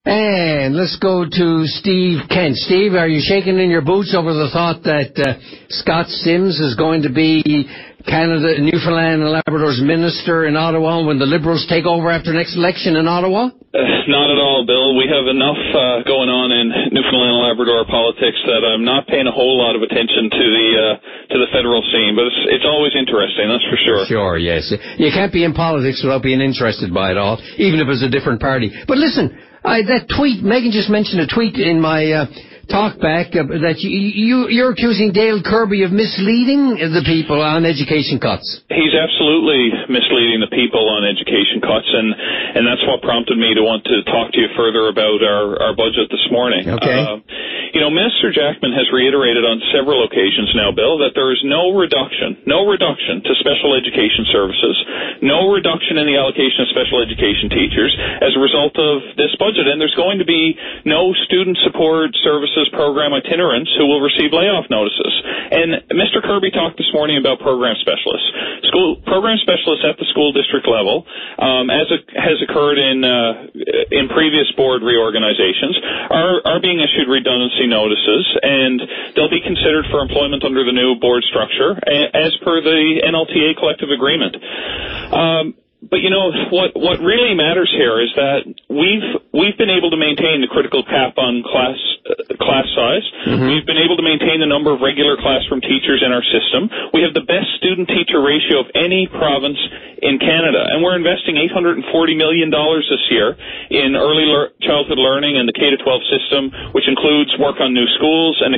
And let's go to Steve Kent. Steve, are you shaking in your boots over the thought that Scott Sims is going to be Canada, Newfoundland and Labrador's minister in Ottawa when the Liberals take over after next election in Ottawa? Not at all, Bill. We have enough going on in Newfoundland and Labrador politics that I'm not paying a whole lot of attention to the federal scene, but it's always interesting, that's for sure. Sure, yes. You can't be in politics without being interested by it all, even if it's a different party. But listen, that tweet, Megan just mentioned a tweet in my talk back that you're accusing Dale Kirby of misleading the people on education cuts. He's absolutely misleading the people on education cuts, and that's what prompted me to want to talk to you further about our budget this morning. Okay. Minister Jackman has reiterated on several occasions now, Bill, that there is no reduction to special education services, no reduction in the allocation of special education teachers as a result of this budget, and there's going to be no student support services program itinerants who will receive layoff notices. And Mr. Kirby talked this morning about program specialists. Program specialists at the school district level, as has occurred in previous board reorganizations, are being issued redundancy notices, and they'll be considered for employment under the new board structure as per the NLTA collective agreement. But what really matters here is that we've been able to maintain the critical cap on class size. Mm-hmm. We've been able to maintain the number of regular classroom teachers in our system. We have the best student-teacher ratio of any province in Canada, and we're investing $840 million this year in early childhood learning and the K-12 system, which includes work on new schools and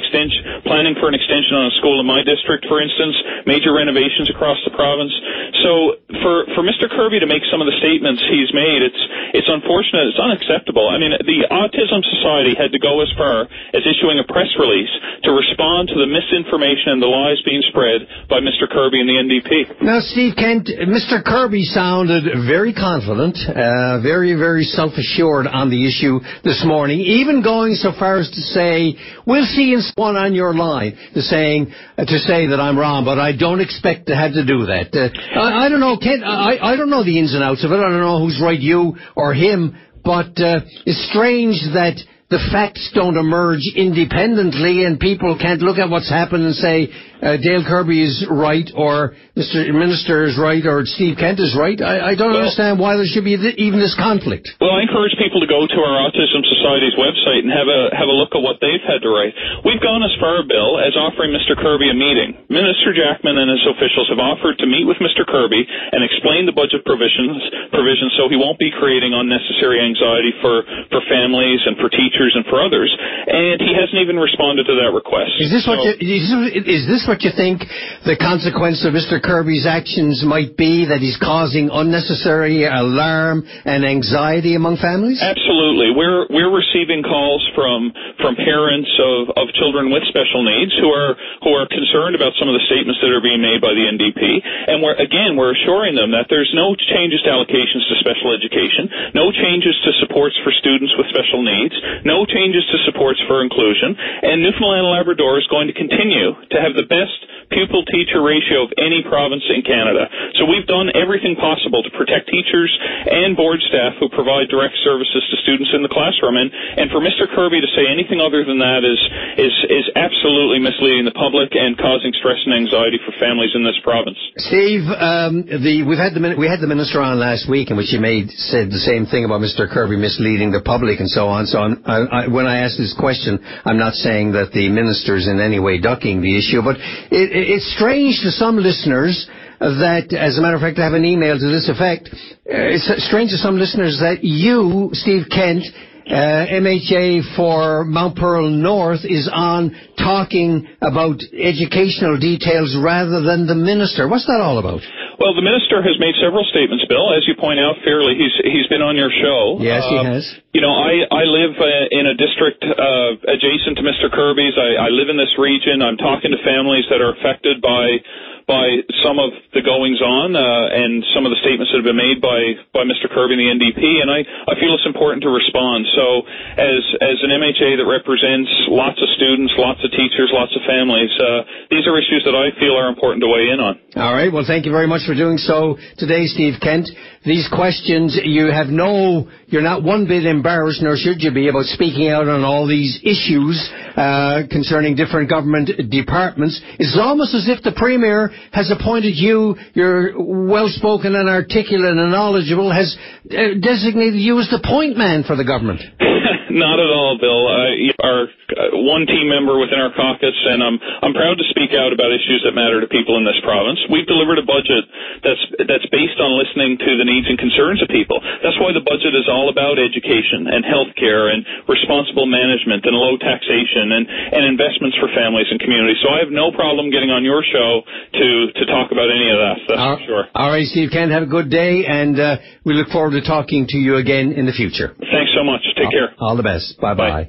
planning for an extension on a school in my district, for instance, major renovations across the province. So for Mr. Kirby to make some of the statements he's made, it's unfortunate, it's unacceptable. I mean, the Autism Society had to go as far as issuing a press release to respond to the misinformation and the lies being spread by Mr. Kirby and the NDP. Now, Steve Kent, Mr. Kirby sounded very confident, very, very self-assured on the issue this morning, even going so far as to say, we'll see in someone on your line, to say that I'm wrong, but I don't expect to have to do that. I don't know, Kent, I don't know the ins and outs of it. I don't know who's right, you or him, but it's strange that the facts don't emerge independently and people can't look at what's happened and say Dale Kirby is right or Mr. Minister is right or Steve Kent is right. I don't understand why there should be even this conflict. Well, I encourage people to go to our Autism Society's website and have a look at what they've had to write. We've gone as far, Bill, as offering Mr. Kirby a meeting. Minister Jackman and his officials have offered to meet with Mr. Kirby and explain the budget provisions so he won't be creating unnecessary anxiety for families and for teachers and for others, and he hasn't even responded to that request. Is this what you think the consequence of Mr. Kirby's actions might be, that he's causing unnecessary alarm and anxiety among families? Absolutely. We're receiving calls from parents of children with special needs who are concerned about some of the statements that are being made by the NDP, and we're assuring them that there's no changes to allocations to special education, no changes to supports for students with special needs, no changes to supports for inclusion, and Newfoundland and Labrador is going to continue to have the best pupil-teacher ratio of any province in Canada. So we've done everything possible to protect teachers and board staff who provide direct services to students in the classroom. And for Mr. Kirby to say anything other than that is absolutely misleading the public and causing stress and anxiety for families in this province. Steve, we had the minister on last week in which he said the same thing about Mr. Kirby misleading the public and so on. So when I ask this question, I'm not saying that the minister is in any way ducking the issue, but it's strange to some listeners that, as a matter of fact, I have an email to this effect. It's strange to some listeners that you, Steve Kent, MHA for Mount Pearl North, is on talking about educational details rather than the minister. What's that all about? Well, the minister has made several statements, Bill. As you point out fairly, he's been on your show. Yes, he has. I live in a district adjacent to Mr. Kirby's. I live in this region. I'm talking to families that are affected by by some of the goings-on and some of the statements that have been made by Mr. Kirby and the NDP, and I feel it's important to respond. So as an MHA that represents lots of students, lots of teachers, lots of families, these are issues that I feel are important to weigh in on. All right. Well, thank you very much for doing so today, Steve Kent. These questions, you're not one bit embarrassed, nor should you be, about speaking out on all these issues concerning different government departments. It's almost as if the Premier has appointed you, you're well-spoken and articulate and knowledgeable, has designated you as the point man for the government. Not at all, Bill. You are one team member within our caucus, and I'm proud to speak out about issues that matter to people in this province. We've delivered a budget that's based on listening to the needs and concerns of people. That's why the budget is all about education and healthcare and responsible management and low taxation and investments for families and communities. So I have no problem getting on your show to talk about any of that. That's for sure. All right, Steve Kent, have a good day, and we look forward to talking to you again in the future. Thanks so much. Take care. All the best. Bye-bye. Bye.